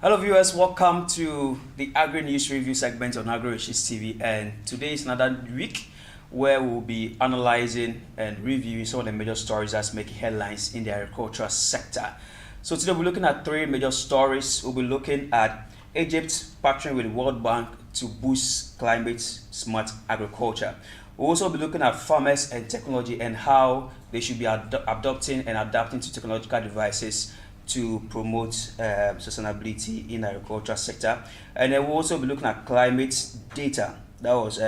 Hello viewers, welcome to the Agri-News review segment on Agri-News TV, and today is another week where we'll be analyzing and reviewing some of the major stories that's making headlines in the agricultural sector. So today we're looking at three major stories. We'll be looking at Egypt partnering with the World Bank to boost climate smart agriculture. We'll also be looking at farmers and technology and how they should be adopting and adapting to technological devices to promote sustainability in the agricultural sector. And then we'll also be looking at climate data that was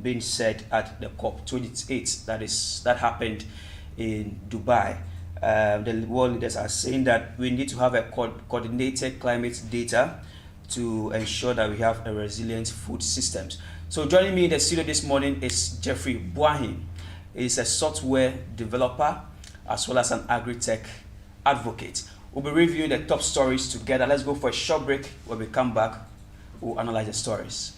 being said at the COP28 that happened in Dubai. The world leaders are saying that we need to have a coordinated climate data to ensure that we have a resilient food systems. So joining me in the studio this morning is Jeffrey Buahi. He's a software developer as well as an agri-tech advocate. We'll be reviewing the top stories together. Let's go for a short break. When we come back, we'll analyze the stories.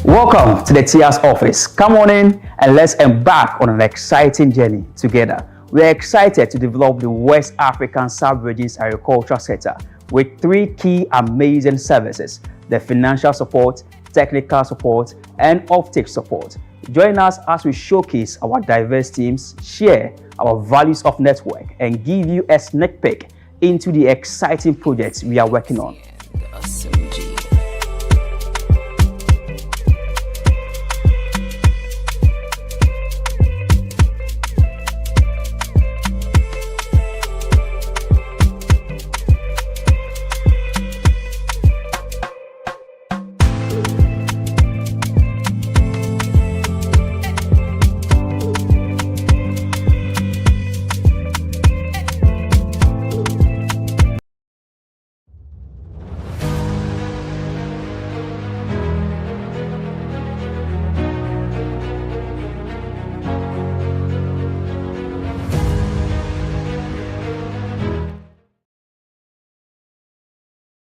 Welcome to the TIA's office. Come on in and let's embark on an exciting journey together. We're excited to develop the West African sub-region's agricultural sector with three key amazing services: the financial support, technical support, and offtake support. Join us as we showcase our diverse teams, share our values of network, and give you a sneak peek into the exciting projects we are working on.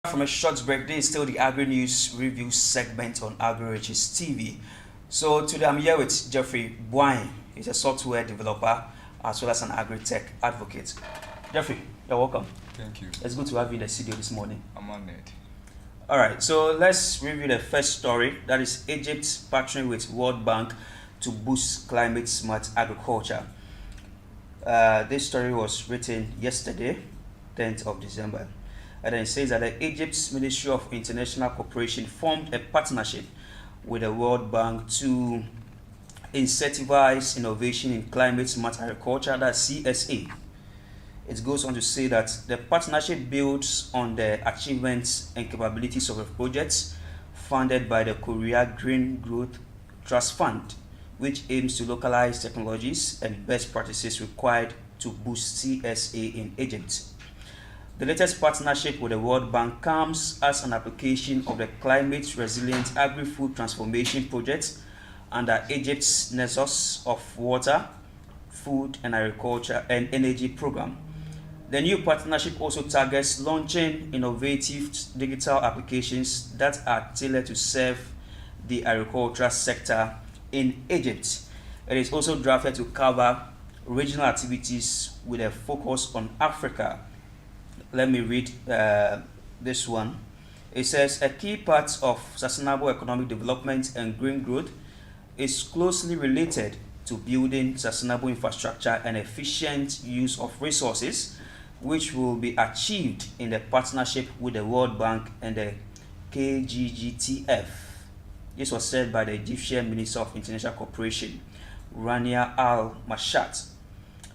From a short break, this is still the Agri-News review segment on Agri-News TV. So today I'm here with Jeffrey Buahi. He's a software developer as well as an agri-tech advocate. Jeffrey, you're welcome. Thank you. It's good to have you in the studio this morning. I'm honored. All right, so let's review the first story. That is Egypt partnering with World Bank to boost climate smart agriculture. This story was written yesterday, 10th of December. And then it says that the Egypt's Ministry of International Cooperation formed a partnership with the World Bank to incentivize innovation in climate smart agriculture, that's CSA. It goes on to say that the partnership builds on the achievements and capabilities of the projects funded by the Korea Green Growth Trust Fund, which aims to localize technologies and best practices required to boost CSA in Egypt. The latest partnership with the World Bank comes as an application of the Climate Resilient Agri-Food Transformation Project under Egypt's Nexus of Water, Food and Agriculture and Energy Program. The new partnership also targets launching innovative digital applications that are tailored to serve the agricultural sector in Egypt. It is also drafted to cover regional activities with a focus on Africa. Let me read this one. It says, a key part of sustainable economic development and green growth is closely related to building sustainable infrastructure and efficient use of resources, which will be achieved in the partnership with the World Bank and the KGGTF. This was said by the Egyptian Minister of International Cooperation, Rania Al-Mashat.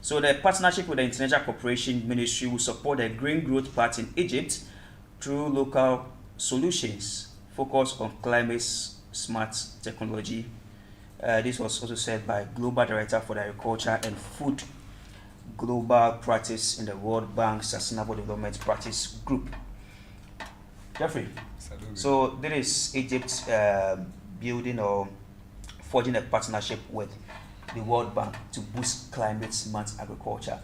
So the partnership with the International Cooperation Ministry will support the green growth part in Egypt through local solutions focused on climate smart technology. This was also said by Global Director for the Agriculture and Food Global Practice in the World Bank Sustainable Development Practice Group. Jeffrey, so there is Egypt building or forging a partnership with the World Bank to boost climate smart agriculture.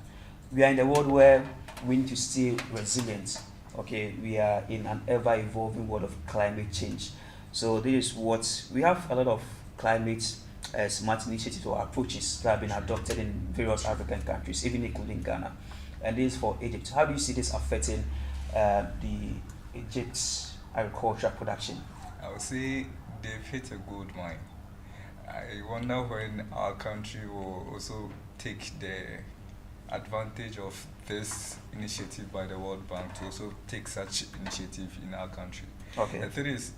We are in a world where we need to stay resilient. Okay, we are in an ever-evolving world of climate change. So this is what we have: a lot of climate smart initiatives or approaches that have been adopted in various African countries, even including Ghana. And this is for Egypt. How do you see this affecting the Egypt's agricultural production? I would say they've hit a gold mine. I wonder when our country will also take the advantage of this initiative by the World Bank to also take such initiative in our country. Okay. The thing is,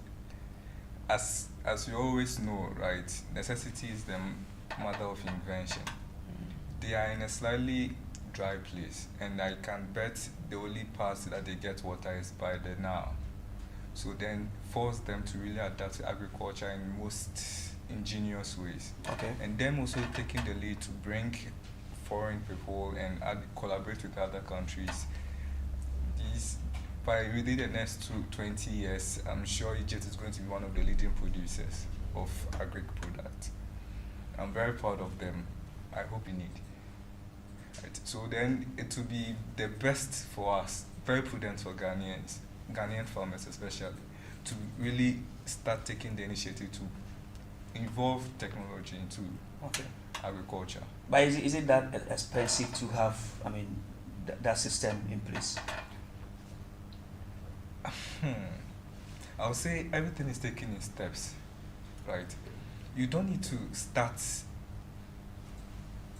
as you always know, right, necessity is the mother of invention. They are in a slightly dry place, and I can bet the only part that they get water is by the Nile. So then force them to really adapt to agriculture in most ingenious ways. Okay. And them also taking the lead to bring foreign people and collaborate with other countries. These, by within the next 20 years, I'm sure Egypt is going to be one of the leading producers of agri products. I'm very proud of them. I hope in it. Right. So then it will be the best for us, very prudent for Ghanaians, Ghanaian farmers especially, to really start taking the initiative to involve technology into agriculture. But is it that expensive to have, I mean, that system in place? I would say everything is taken in steps, right? You don't need to start.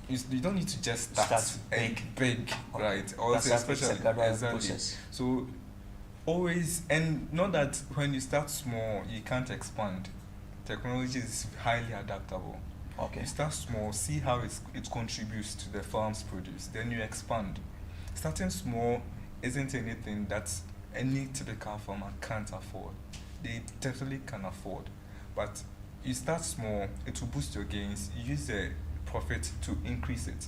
You don't need to just start big, okay. Right? Also, especially process. So always, and not that when you start small you can't expand. Technology is highly adaptable. Okay. You start small, see how it contributes to the farm's produce, then you expand. Starting small isn't anything that any typical farmer can't afford. They definitely can afford. But you start small, it will boost your gains, you use the profit to increase it.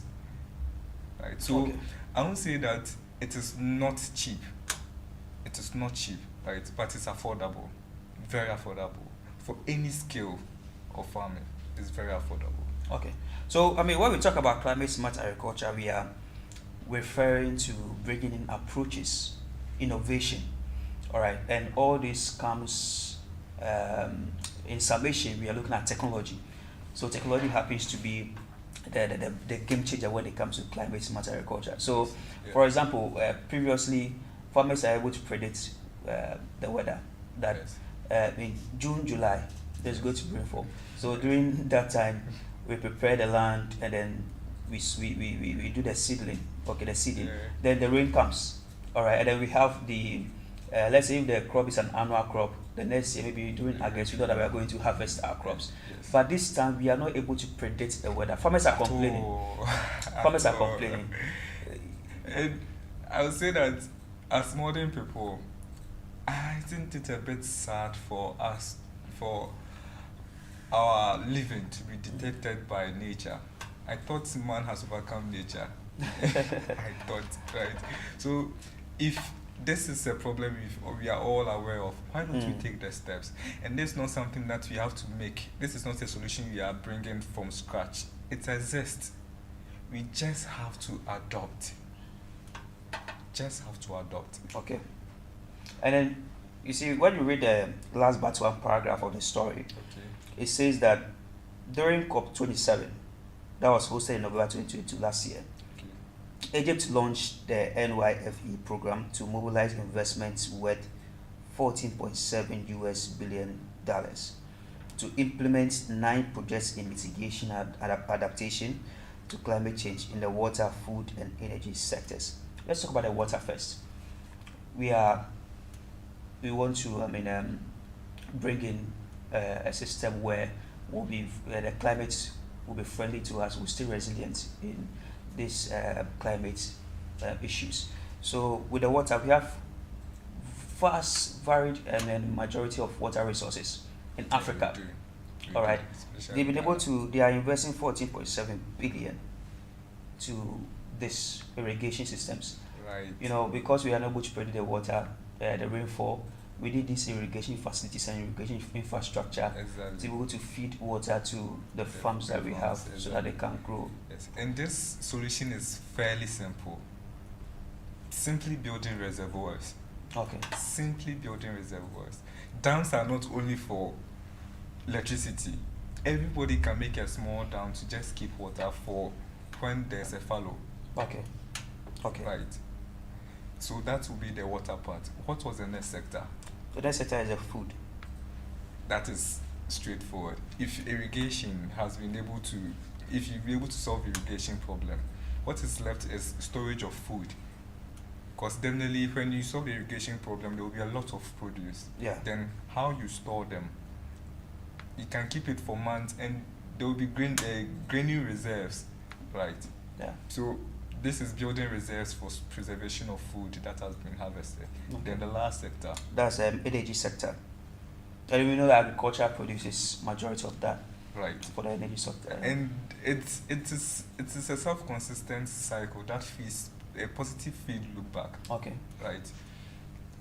Right? So I won't say that it is not cheap. It is not cheap, right? But it's affordable. Very affordable. For any skill of farming, it's very affordable. Okay. So, I mean, when we talk about climate smart agriculture, we are referring to bringing in approaches, innovation, all right? And all this comes in summation, we are looking at technology. So technology happens to be the game changer when it comes to climate smart agriculture. So, for example, previously, farmers are able to predict the weather that in June, July, there's going to be rainfall. So during that time, we prepare the land and then we do the seeding. Then the rain comes, all right, and then we have the let's say if the crop is an annual crop, the next year maybe during August we know that we are going to harvest our crops. But this time we are not able to predict the weather. Farmers are complaining. Farmers are complaining. And I would say that as modern people, I think it's a bit sad for us, for our living to be dictated by nature. I thought man has overcome nature. I thought, right? So if this is a problem we are all aware of, why don't we take the steps? And this is not something that we have to make. This is not a solution we are bringing from scratch. It exists. We just have to adopt. Okay. And then you see, when you read the last but one paragraph of the story, it says that during COP27, that was hosted in November 2022 last year, Egypt launched the NYFE program to mobilize investments worth $14.7 billion to implement 9 projects in mitigation and adaptation to climate change in the water, food, and energy sectors. Let's talk about the water first. We want to bring in a system where the climate will be friendly to us, we'll stay resilient in these climate issues. So with the water, we have vast, varied, and majority of water resources in Africa. All right, they are investing 14.7 billion to this irrigation systems. Right. You know, because we are not able to predict the water, the rainfall, we need these irrigation facilities and irrigation infrastructure to be able to feed water to the farms that we have so that they can grow. Yes. And this solution is fairly simple. Simply building reservoirs. Okay. Simply building reservoirs. Dams are not only for electricity. everybody can make a small dam to just keep water for when there's a fallow. Okay. Okay. Right. So that will be the water part. What was the next sector? The next sector is the food. That is straightforward. If irrigation has been able to, if you've been able to solve irrigation problem, what is left is storage of food. Because definitely when you solve the irrigation problem, there will be a lot of produce. Yeah. Then how you store them? You can keep it for months, and there will be grainy reserves, right? Yeah. So this is building reserves for preservation of food that has been harvested. Okay. Then the last sector. That's energy sector. And we know that agriculture produces majority of that Right. for the energy sector. And it is a self-consistent cycle that feeds a positive feed loop back. Okay. Right.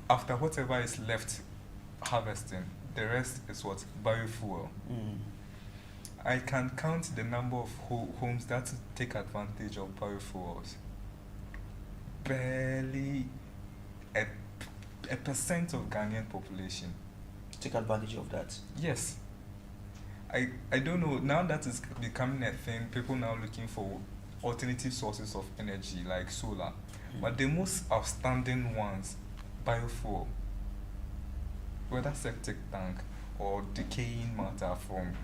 After whatever is left harvesting, the rest is what? Biofuel. I can count the number of homes that take advantage of biofuels. Barely a percent of Ghanaian population. Take advantage of that. Yes. I don't know, now that is becoming a thing, people now looking for alternative sources of energy like solar. But the most outstanding ones, biofuel, whether septic tank or decaying matter from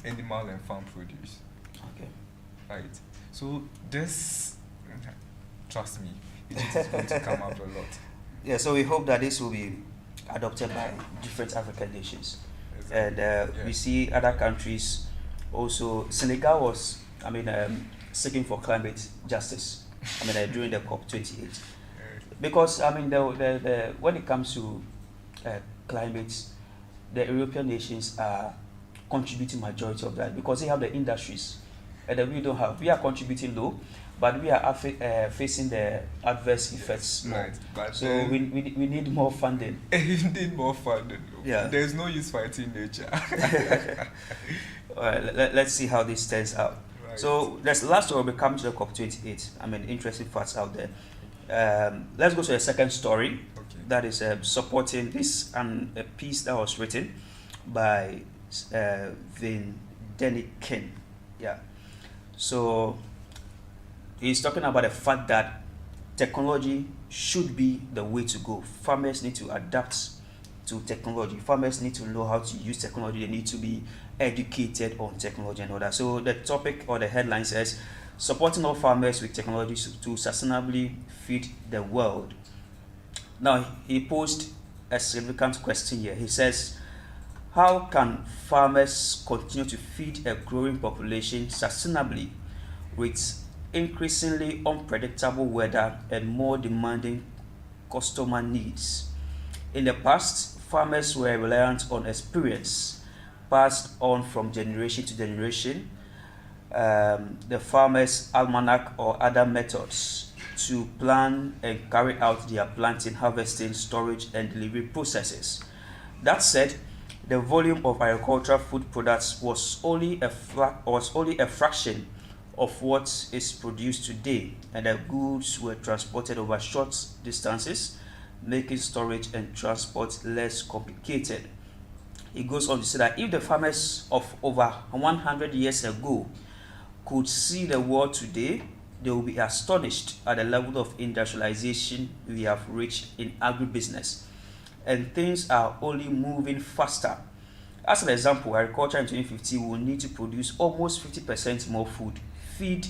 animal and farm produce. Okay. Right. So this, trust me, it is going to come up a lot. Yeah, so we hope that this will be adopted by different African nations. Exactly. And we see other countries also. Senegal was, seeking for climate justice. During the COP28, because the when it comes to climate, the European nations are contributing majority of that because they have the industries, and we don't have. We are contributing low, but we are facing the adverse effects more. Right. But so we need more funding. You need more funding. Yeah. There's no use fighting nature. All right, let's see how this turns out. Right. So let's last year we come to the COP28. Interesting facts out there. Let's go to the second story. Okay. That is supporting this and a piece that was written by Vin Deniken. Yeah. So he's talking about the fact that technology should be the way to go. Farmers need to adapt to technology. Farmers need to know how to use technology. They need to be educated on technology and all that. So the topic or the headline says, supporting all farmers with technology to sustainably feed the world. Now, he posed a significant question here. He says, how can farmers continue to feed a growing population sustainably with increasingly unpredictable weather and more demanding customer needs? In the past, farmers were reliant on experience passed on from generation to generation, the farmer's almanac or other methods to plan and carry out their planting, harvesting, storage, and delivery processes. That said, the volume of agricultural food products was only a fraction of what is produced today, and the goods were transported over short distances, making storage and transport less complicated. He goes on to say that if the farmers of over 100 years ago could see the world today, they will be astonished at the level of industrialization we have reached in agribusiness. And things are only moving faster. As an example, agriculture in 2050 will need to produce almost 50% more food, feed,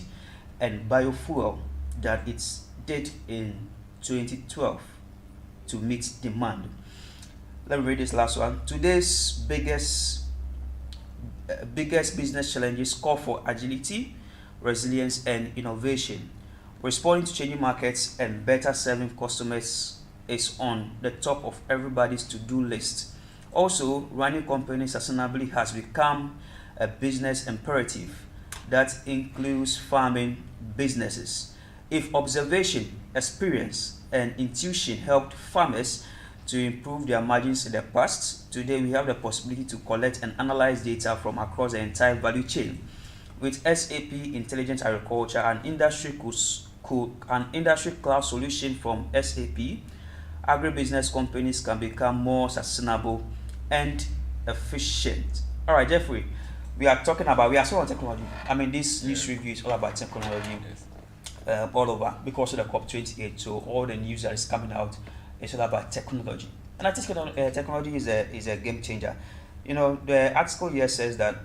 and biofuel than it did in 2012 to meet demand. Let me read this last one. Today's biggest business challenges call for agility, resilience, and innovation. Responding to changing markets and better serving customers is on the top of everybody's to-do list. Also, running companies sustainably has become a business imperative that includes farming businesses. If observation, experience, and intuition helped farmers to improve their margins in the past, today we have the possibility to collect and analyze data from across the entire value chain. With SAP Intelligent Agriculture, an industry cloud solution from SAP, agribusiness companies can become more sustainable and efficient. All right, Jeffrey. We are still on technology. I mean, this news Yeah. review is all about technology Yes. all over because of the COP28. So all the news that is coming out is all about technology. And I think technology is a game changer. You know, the article here says that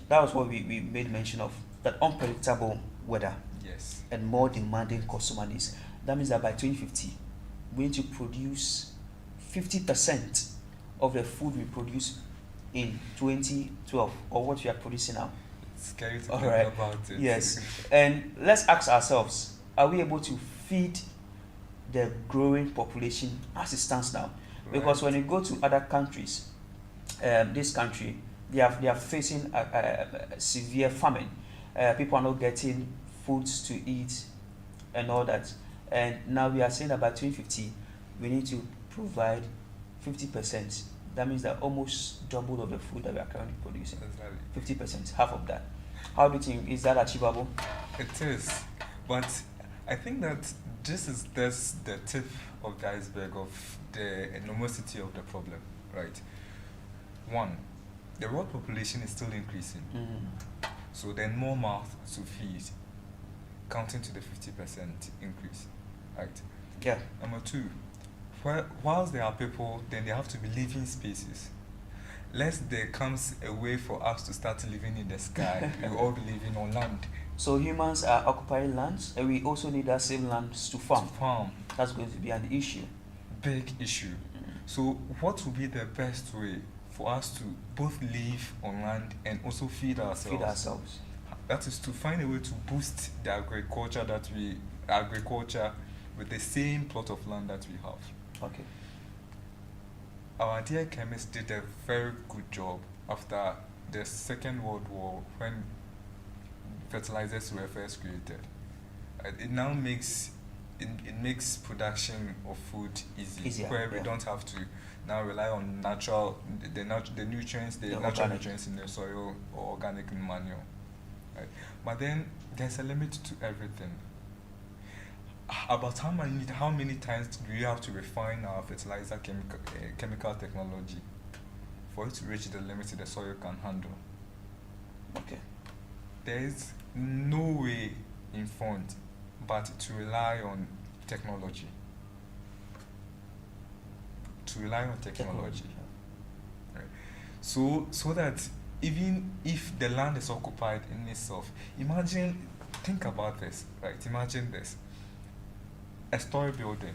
that was what we made mention of, that unpredictable weather Yes. and more demanding consumer needs. That means that by 2050, we need to produce 50% of the food we produce in 2012 or what we are producing now. It's scary to All think right. about it. Yes. And let's ask ourselves, are we able to feed the growing population as it stands now? Because Right. when you go to other countries, this country, they are facing a severe famine. People are not getting foods to eat and all that. And now we are saying that by 2050, we need to provide 50%. That means that almost double of the food that we are currently producing. Exactly. 50%, half of that. How do you think, is that achievable? It is, but I think that this the tip of the iceberg of the enormity of the problem, right? One, the world population is still increasing, so then more mouths to feed, counting to the 50% increase, right? Yeah. Number two, whilst there are people, then there have to be living spaces. Lest there comes a way for us to start living in the sky, we will all be living on land. So humans are occupying lands, and we also need that same lands to farm. Farm, That's going to be an issue. big issue. So what would be the best way for us to both live on land and also feed ourselves? Feed ourselves. That is to find a way to boost the agriculture with the same plot of land that we have. Okay. Our dear chemists did a very good job after the Second World War when fertilizers were first created. It now makes it makes production of food Easier, where we yeah. don't have to now rely on the nutrients, the The natural organic. nutrients in the soil or organic manure. Right? But then there's a limit to everything. About how many times do we have to refine our fertilizer chemical technology for it to reach the limit the soil can handle? Okay. There is no way in front but to rely on technology. To rely on technology. Right? So that even if the land is occupied in itself, think about this, right? Imagine this. A story building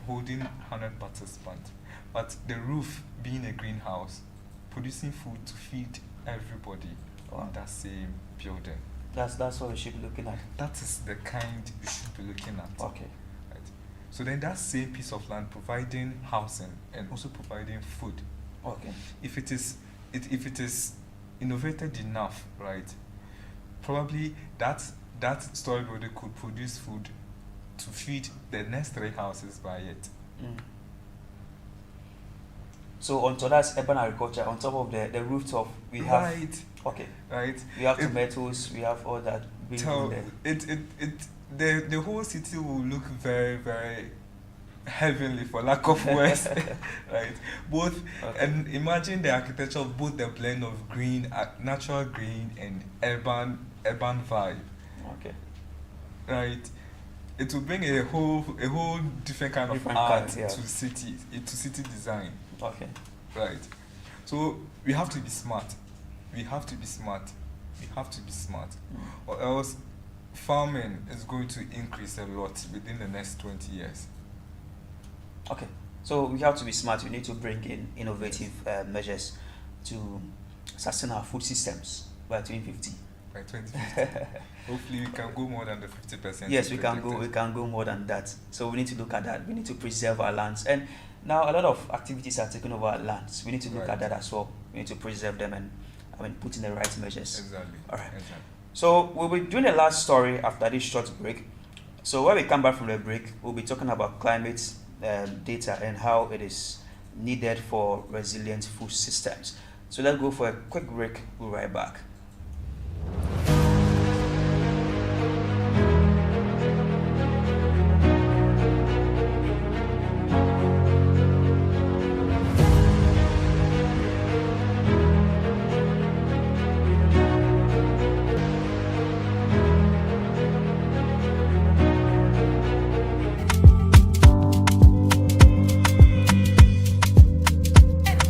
holding 100 participants, but the roof being a greenhouse, producing food to feed everybody in that same building. That's what we should be looking at. That is the kind we should be looking at. Okay. Right? So then that same piece of land providing housing and also providing food. Okay. If it is innovated enough, right? Probably that story building could produce food to feed the next 3 houses by it. So on top that's urban agriculture, on top of the rooftop we have Right. okay. Right. We have If- tomatoes, we have all that being So there. the whole city will look very, very heavenly, for lack of words. Right. Both Okay. and imagine the architecture of both the blend of green, natural green and urban vibe. Okay. Right. It will bring a whole different kind of Different art kind, yeah. to city design. Okay. Right. So we have to be smart. We have to be smart. We have to be smart. Or else farming is going to increase a lot within the next 20 years. Okay. So we have to be smart. We need to bring in innovative measures to sustain our food systems by 2050. By 2050. Hopefully we can go more than the 50%. Yes, we can go. We can go more than that. So we need to look at that. We need to preserve our lands. And now a lot of activities are taking over our lands. We need to look Right. at that as well. We need to preserve them and put in the right measures. Exactly. All right. Exactly. So we'll be doing the last story after this short break. So when we come back from the break, we'll be talking about climate data and how it is needed for resilient food systems. So let's go for a quick break. We'll be right back.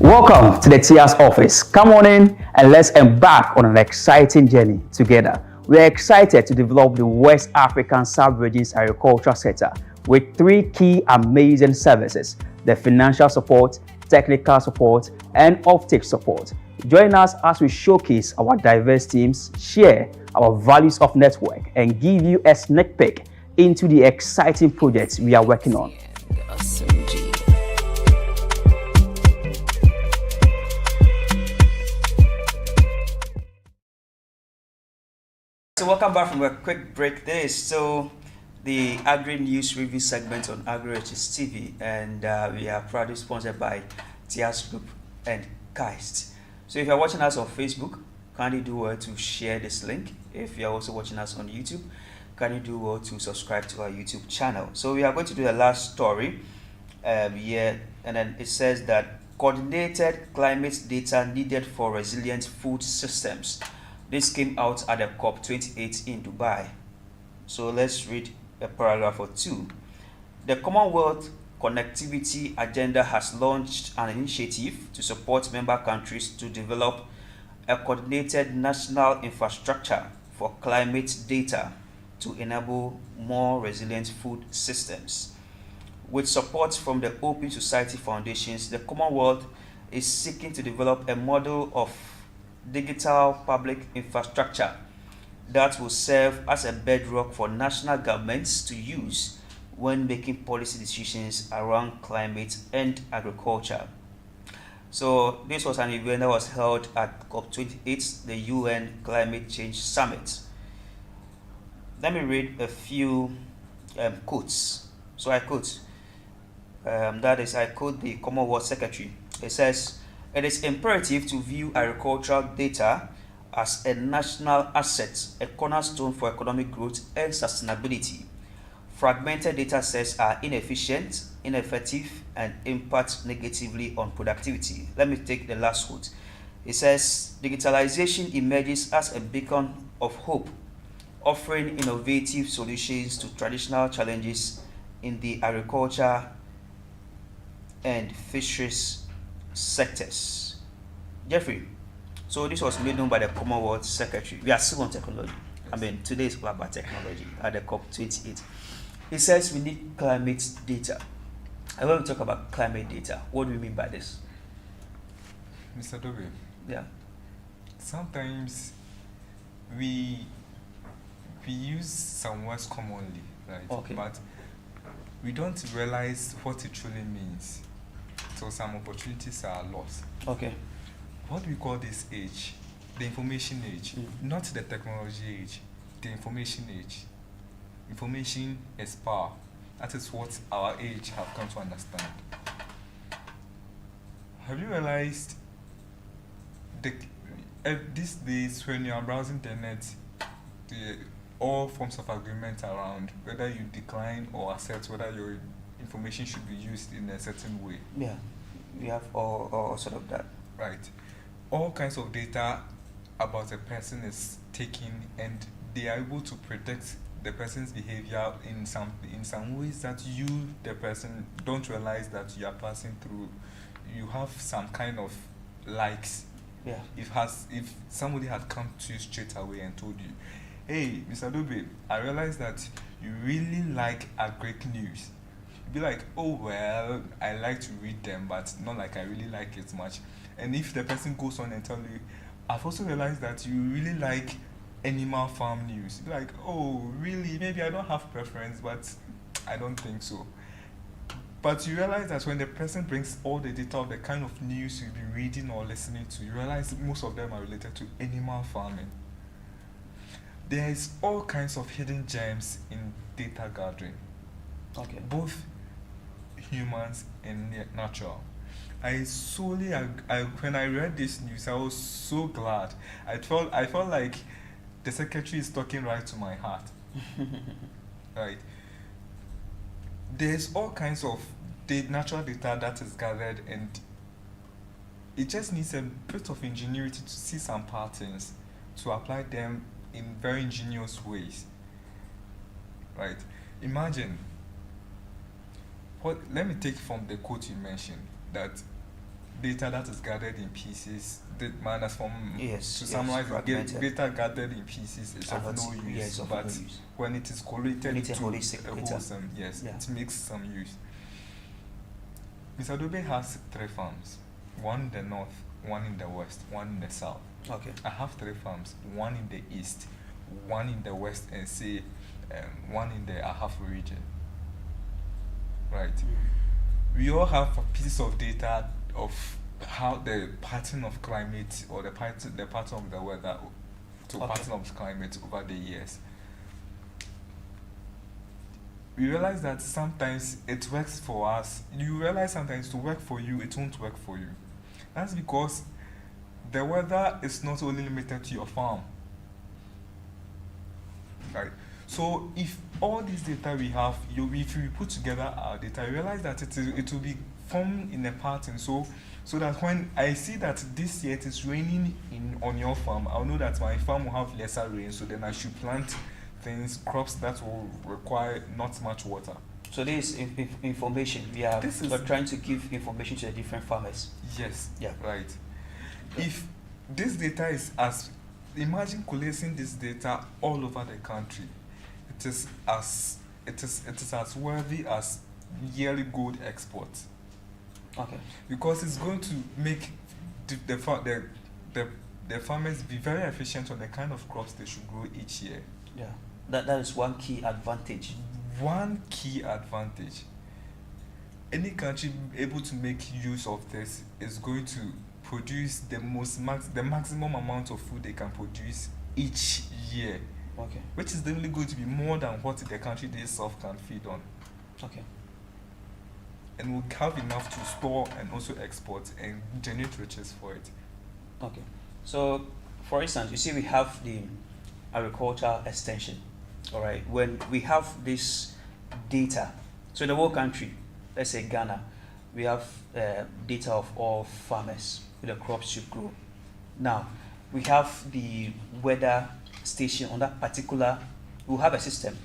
Welcome to the TIA's office. Come on in and let's embark on an exciting journey together. We are excited to develop the West African Sub-Regions Agriculture Sector with three key amazing services: the financial support, technical support, and offtake support. Join us as we showcase our diverse teams, share our values of network, and give you a sneak peek into the exciting projects we are working on. So welcome back from a quick break. This is still the Agri-News review segment on Agri-News TV, and we are proudly sponsored by TIA's Group and KAIST. So if you're watching us on Facebook, kindly do well to share this link. If you're also watching us on YouTube, kindly do well to subscribe to our YouTube channel. So we are going to do the last story here, and then it says that coordinated climate data needed for resilient food systems. This came out at the COP28 in Dubai. So let's read a paragraph or two. The Commonwealth Connectivity Agenda has launched an initiative to support member countries to develop a coordinated national infrastructure for climate data to enable more resilient food systems. With support from the Open Society Foundations, the Commonwealth is seeking to develop a model of digital public infrastructure that will serve as a bedrock for national governments to use when making policy decisions around climate and agriculture. So this was an event that was held at COP28, the UN Climate Change Summit. Let me read a few quotes. So I quote, I quote the Commonwealth Secretary. It says, "It is imperative to view agricultural data as a national asset, a cornerstone for economic growth and sustainability. Fragmented data sets are inefficient, ineffective, and impact negatively on productivity." Let me take the last quote. It says, "Digitalization emerges as a beacon of hope, offering innovative solutions to traditional challenges in the agriculture and fisheries sectors." Jeffrey, so this was made known by the Commonwealth Secretary. We are still on technology. Yes. I mean, today is all about technology at the COP28. It says we need climate data. And when we talk about climate data, what do we mean by this? Mr. Dobe, Yeah. sometimes we use some words commonly, right? Okay. But we don't realize what it truly means. So some opportunities are lost. Okay. What do we call this age? The information age, not the technology age, the information age. Information is power. That is what our age have come to understand. Have you realized these days when you are browsing the net, all forms of agreement around whether you decline or accept whether your information should be used in a certain way. Yeah. We have all sort of that. Right. All kinds of data about a person is taken, and they are able to predict the person's behavior in some ways that you, the person, don't realize that you are passing through. You have some kind of likes. Yeah. If somebody had come to you straight away and told you, "Hey, Mr. Dobe, I realize that you really like Agri-News," you'd be like, "Oh well, I like to read them, but not like I really like it much." And if the person goes on and tell you, "I've also realized that you really like animal farm news," you'd be like, "Oh really? Maybe I don't have preference, but I don't think so." But you realize that when the person brings all the data of the kind of news you've been reading or listening to, you realize most of them are related to animal farming. There is all kinds of hidden gems in data gathering, Okay. both humans and natural. When I read this news, I was so glad. I felt like the secretary is talking right to my heart. Right. There's all kinds of natural data that is gathered, and it just needs a bit of ingenuity to see some patterns, to apply them in very ingenious ways. Right? Imagine, let me take from the quote you mentioned, that data that is gathered in pieces, minus from Yes, to yes, summarize, fragmented. data gathered in pieces is And of not- no use, yes, of but no use. when it is collated Need a to holistic a data. wholesome, yes, Yeah. it makes some use. Mr. Dobe has 3 farms, one in the north, one in the west, one in the south. Okay. I have 3 farms, one in the east, one in the west, and say one in the Ahafo region. Right. We all have a piece of data of how the pattern of climate or the pattern of the weather to Okay. pattern of climate over the years. We realize that sometimes it works for us. You realize sometimes to work for you, it won't work for you. That's because the weather is not only limited to your farm. Right. So if all this data we have, if we put together our data, you realize that it will be formed in a pattern. So that when I see that this year it is raining on your farm, I'll know that my farm will have lesser rain. So then I should plant crops that will require not much water. So this is information. We're trying to give information to the different farmers. Yes. Yeah. Right. If this data imagine collecting this data all over the country, it is as worthy as yearly gold export. Okay. Because it's going to make the farmers be very efficient on the kind of crops they should grow each year. Yeah. That is one key advantage. One key advantage. Any country able to make use of this is going to produce the maximum amount of food they can produce each year. Okay. Which is definitely going to be more than what the country itself can feed on. Okay. And we'll have enough to store and also export and generate riches for it. Okay. So, for instance, you see we have the agricultural extension. All right. When we have this data, so the whole country, let's say Ghana, we have data of all farmers with the crops should grow. Now, we have the weather station on that particular. We'll have a system